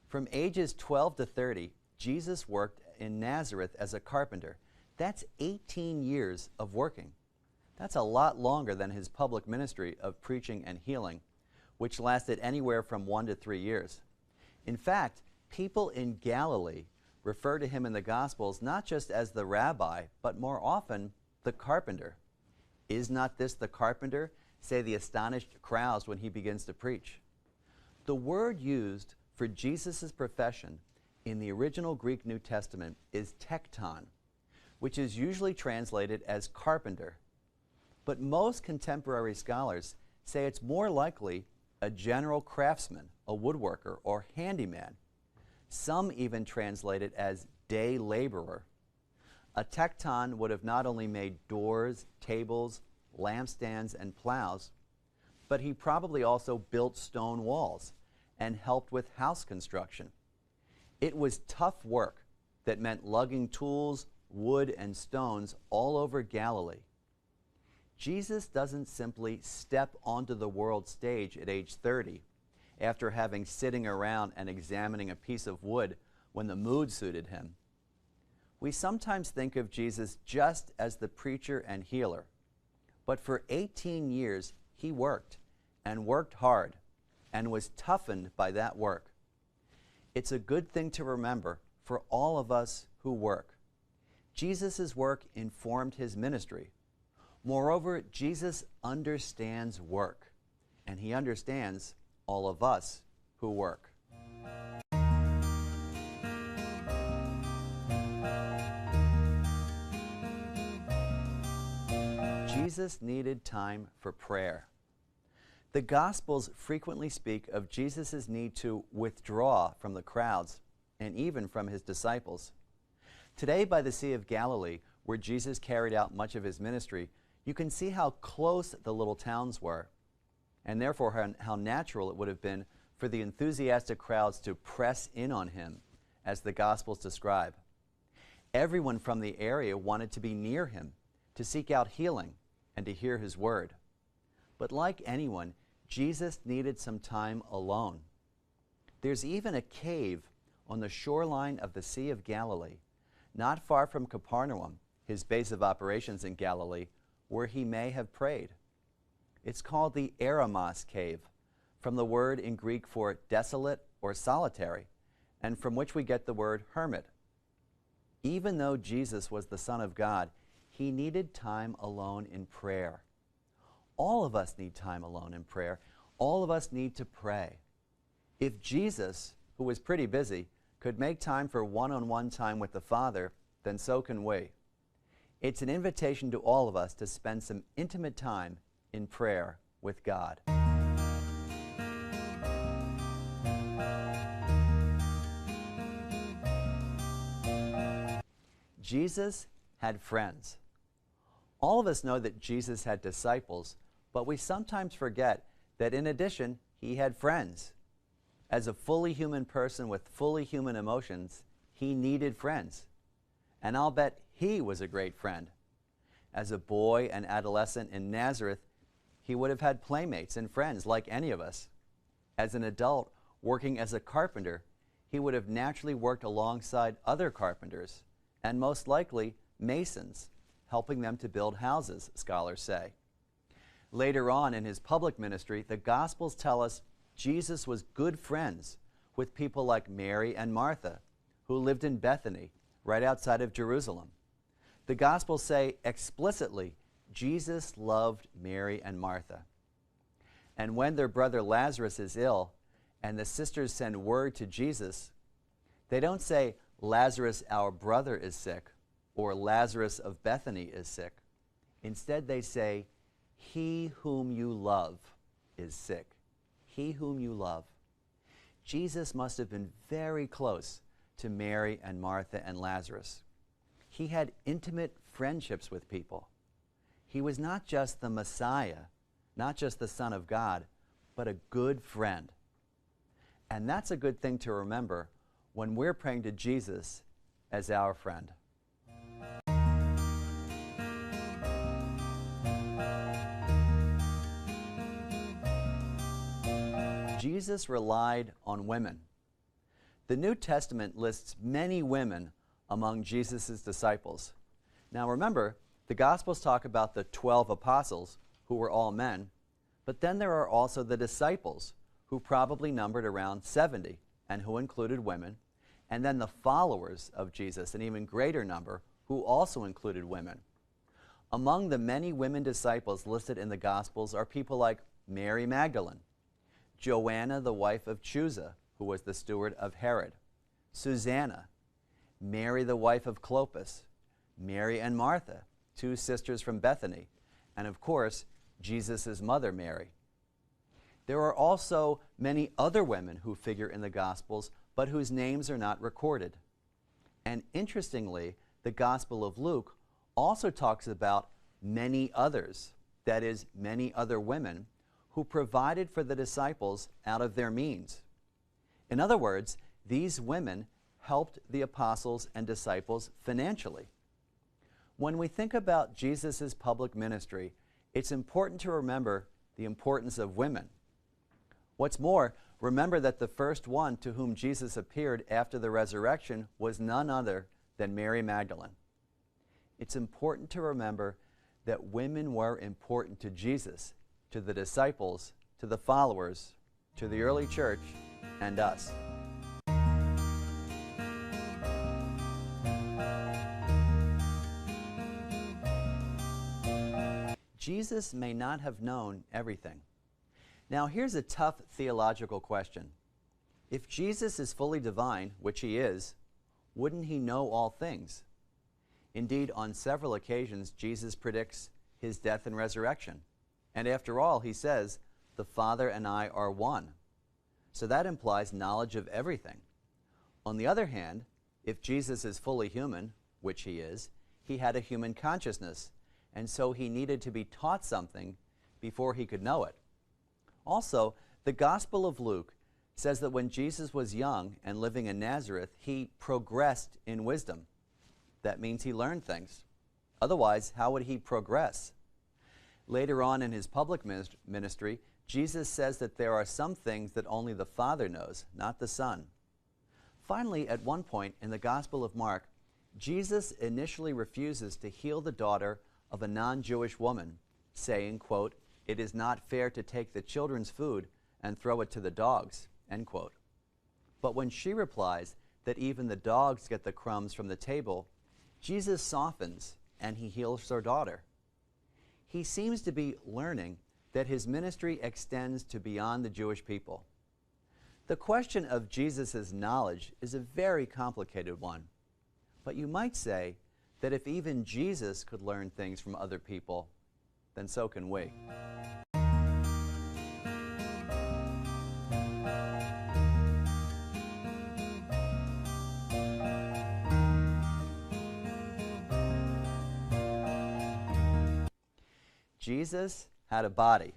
From ages 12 to 30, Jesus worked in Nazareth as a carpenter. That's 18 years of working. That's a lot longer than his public ministry of preaching and healing, which lasted anywhere from 1 to 3 years. In fact, people in Galilee refer to him in the Gospels not just as the rabbi, but more often the carpenter. Is not this the carpenter? Say the astonished crowds when he begins to preach. The word used for Jesus' profession in the original Greek New Testament is tekton, which is usually translated as carpenter. But most contemporary scholars say it's more likely a general craftsman, a woodworker, or handyman. Some even translate it as day laborer. A tekton would have not only made doors, tables, lampstands, and plows, but he probably also built stone walls and helped with house construction. It was tough work that meant lugging tools, wood, and stones all over Galilee. Jesus doesn't simply step onto the world stage at age 30 after having sitting around and examining a piece of wood when the mood suited him. We sometimes think of Jesus just as the preacher and healer, but for 18 years he worked, and worked hard, and was toughened by that work. It's a good thing to remember for all of us who work. Jesus' work informed his ministry. Moreover, Jesus understands work, and he understands all of us who work. Jesus needed time for prayer. The Gospels frequently speak of Jesus' need to withdraw from the crowds and even from his disciples. Today, by the Sea of Galilee, where Jesus carried out much of his ministry, you can see how close the little towns were, and therefore how natural it would have been for the enthusiastic crowds to press in on him, as the Gospels describe. Everyone from the area wanted to be near him, to seek out healing, and to hear his word. But like anyone, Jesus needed some time alone. There's even a cave on the shoreline of the Sea of Galilee, not far from Capernaum, his base of operations in Galilee, where he may have prayed. It's called the Eremos cave, from the word in Greek for desolate or solitary, and from which we get the word hermit. Even though Jesus was the Son of God, he needed time alone in prayer. All of us need time alone in prayer. All of us need to pray. If Jesus, who was pretty busy, could make time for one-on-one time with the Father, then so can we. It's an invitation to all of us to spend some intimate time in prayer with God. Jesus had friends. All of us know that Jesus had disciples, but we sometimes forget that in addition, he had friends. As a fully human person with fully human emotions, he needed friends. And I'll bet he was a great friend. As a boy and adolescent in Nazareth, he would have had playmates and friends like any of us. As an adult working as a carpenter, he would have naturally worked alongside other carpenters, and most likely masons, helping them to build houses, scholars say. Later on in his public ministry, the Gospels tell us Jesus was good friends with people like Mary and Martha, who lived in Bethany, right outside of Jerusalem. The Gospels say explicitly, Jesus loved Mary and Martha. And when their brother Lazarus is ill, and the sisters send word to Jesus, they don't say, Lazarus, our brother, is sick, or Lazarus of Bethany is sick. Instead, they say, he whom you love is sick. He whom you love. Jesus must have been very close to Mary and Martha and Lazarus. He had intimate friendships with people. He was not just the Messiah, not just the Son of God, but a good friend. And that's a good thing to remember when we're praying to Jesus as our friend. Jesus relied on women. The New Testament lists many women among Jesus' disciples. Now remember, the Gospels talk about the 12 apostles, who were all men, but then there are also the disciples, who probably numbered around 70, and who included women, and then the followers of Jesus, an even greater number, who also included women. Among the many women disciples listed in the Gospels are people like Mary Magdalene, Joanna, the wife of Chuza, who was the steward of Herod, Susanna, Mary, the wife of Clopas, Mary and Martha, two sisters from Bethany, and of course, Jesus' mother, Mary. There are also many other women who figure in the Gospels, but whose names are not recorded. And interestingly, the Gospel of Luke also talks about many others, that is, many other women, who provided for the disciples out of their means. In other words, these women helped the apostles and disciples financially. When we think about Jesus' public ministry, it's important to remember the importance of women. What's more, remember that the first one to whom Jesus appeared after the resurrection was none other than Mary Magdalene. It's important to remember that women were important to Jesus, to the disciples, to the followers, to the early church, and us. Jesus may not have known everything. Now here's a tough theological question. If Jesus is fully divine, which he is, wouldn't he know all things? Indeed, on several occasions, Jesus predicts his death and resurrection. And after all, he says, "The Father and I are one." So that implies knowledge of everything. On the other hand, if Jesus is fully human, which he is, he had a human consciousness, and so he needed to be taught something before he could know it. Also, the Gospel of Luke says that when Jesus was young and living in Nazareth, he progressed in wisdom. That means he learned things. Otherwise, how would he progress? Later on in his public ministry, Jesus says that there are some things that only the Father knows, not the Son. Finally, at one point in the Gospel of Mark, Jesus initially refuses to heal the daughter of a non-Jewish woman, saying, quote, "It is not fair to take the children's food and throw it to the dogs," end quote. But when she replies that even the dogs get the crumbs from the table, Jesus softens and he heals her daughter. He seems to be learning that his ministry extends to beyond the Jewish people. The question of Jesus' knowledge is a very complicated one, but you might say that if even Jesus could learn things from other people, then so can we. Jesus had a body.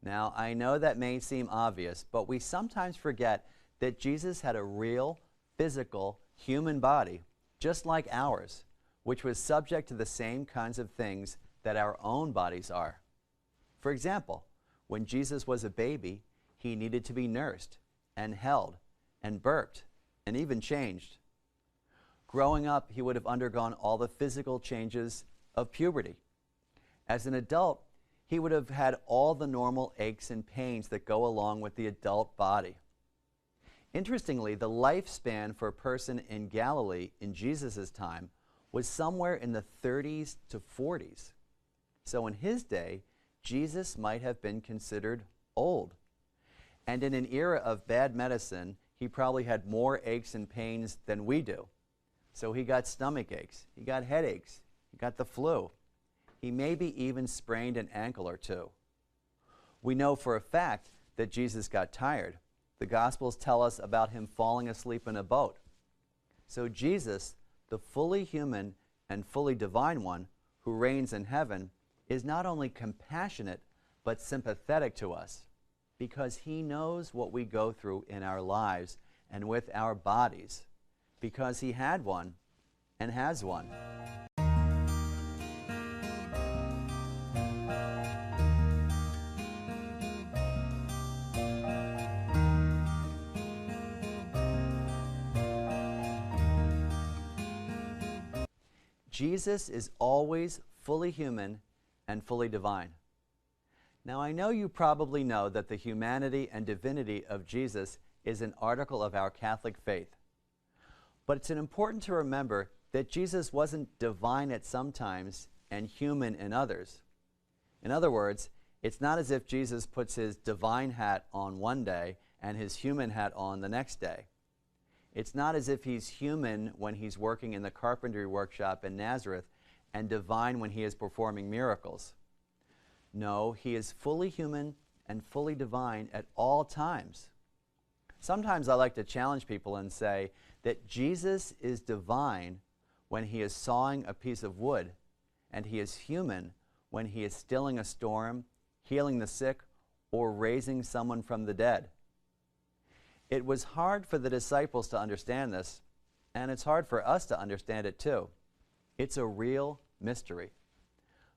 Now, I know that may seem obvious, but we sometimes forget that Jesus had a real, physical, human body, just like ours, which was subject to the same kinds of things that our own bodies are. For example, when Jesus was a baby, he needed to be nursed and held and burped and even changed. Growing up, he would have undergone all the physical changes of puberty. As an adult, he would have had all the normal aches and pains that go along with the adult body. Interestingly, the lifespan for a person in Galilee in Jesus' time was somewhere in the 30s to 40s. So in his day, Jesus might have been considered old. And in an era of bad medicine, he probably had more aches and pains than we do. So he got stomach aches, he got headaches, he got the flu. He maybe even sprained an ankle or two. We know for a fact that Jesus got tired. The Gospels tell us about him falling asleep in a boat. So Jesus, the fully human and fully divine one who reigns in heaven, is not only compassionate but sympathetic to us because he knows what we go through in our lives and with our bodies because he had one and has one. Jesus is always fully human and fully divine. Now, I know you probably know that the humanity and divinity of Jesus is an article of our Catholic faith. But it's important to remember that Jesus wasn't divine at some times and human in others. In other words, it's not as if Jesus puts his divine hat on one day and his human hat on the next day. It's not as if he's human when he's working in the carpentry workshop in Nazareth and divine when he is performing miracles. No, he is fully human and fully divine at all times. Sometimes I like to challenge people and say that Jesus is divine when he is sawing a piece of wood, and he is human when he is stilling a storm, healing the sick, or raising someone from the dead. It was hard for the disciples to understand this, and it's hard for us to understand it too. It's a real mystery.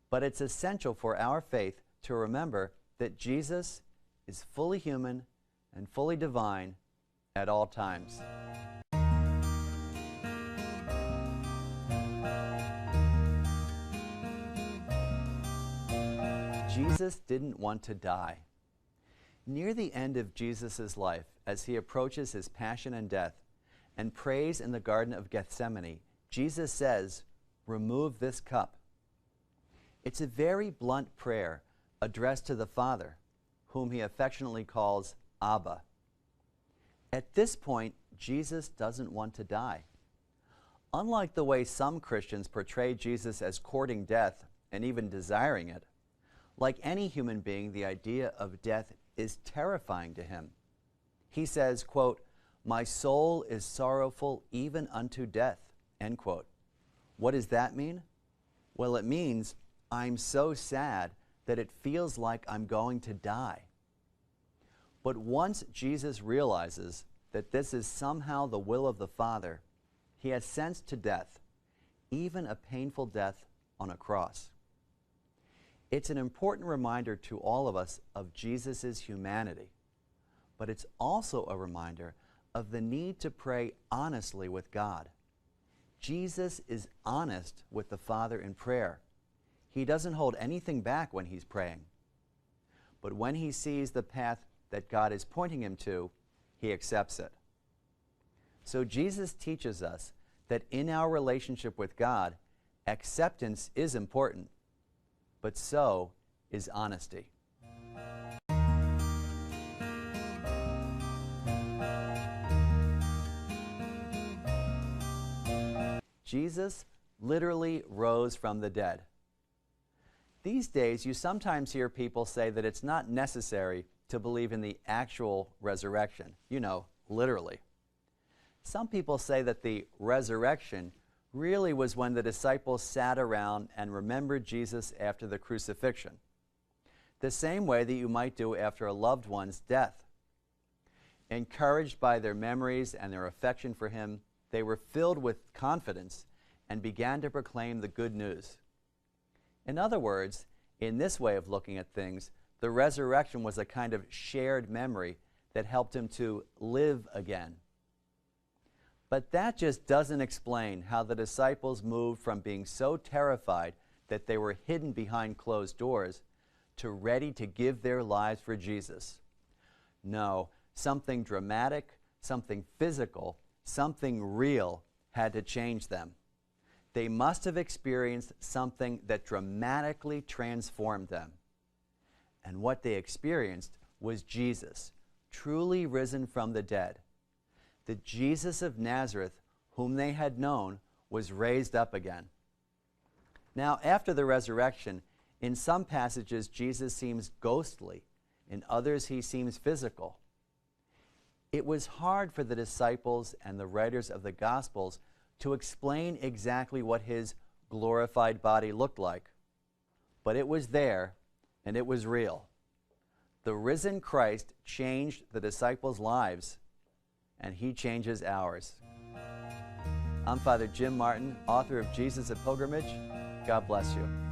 But it's essential for our faith to remember that Jesus is fully human and fully divine at all times. Jesus didn't want to die. Near the end of Jesus' life, as he approaches his passion and death and prays in the Garden of Gethsemane, Jesus says, "Remove this cup." It's a very blunt prayer addressed to the Father, whom he affectionately calls Abba. At this point, Jesus doesn't want to die. Unlike the way some Christians portray Jesus as courting death and even desiring it, like any human being, the idea of death is terrifying to him. He says, quote, "My soul is sorrowful even unto death," end quote. What does that mean? Well, it means I'm so sad that it feels like I'm going to die. But once Jesus realizes that this is somehow the will of the Father, he assents to death, even a painful death on a cross. It's an important reminder to all of us of Jesus' humanity, but it's also a reminder of the need to pray honestly with God. Jesus is honest with the Father in prayer. He doesn't hold anything back when he's praying. But when he sees the path that God is pointing him to, he accepts it. So Jesus teaches us that in our relationship with God, acceptance is important, but so is honesty. Jesus literally rose from the dead. These days, you sometimes hear people say that it's not necessary to believe in the actual resurrection, literally. Some people say that the resurrection really was when the disciples sat around and remembered Jesus after the crucifixion, the same way that you might do after a loved one's death. Encouraged by their memories and their affection for him, they were filled with confidence and began to proclaim the good news. In other words, in this way of looking at things, the resurrection was a kind of shared memory that helped him to live again. But that just doesn't explain how the disciples moved from being so terrified that they were hidden behind closed doors to ready to give their lives for Jesus. No, something dramatic, something physical, something real had to change them. They must have experienced something that dramatically transformed them. And what they experienced was Jesus, truly risen from the dead. The Jesus of Nazareth, whom they had known, was raised up again. Now, after the resurrection, in some passages, Jesus seems ghostly. In others, he seems physical. It was hard for the disciples and the writers of the Gospels to explain exactly what his glorified body looked like. But it was there, and it was real. The risen Christ changed the disciples' lives, and he changes ours. I'm Father Jim Martin, author of Jesus a Pilgrimage. God bless you.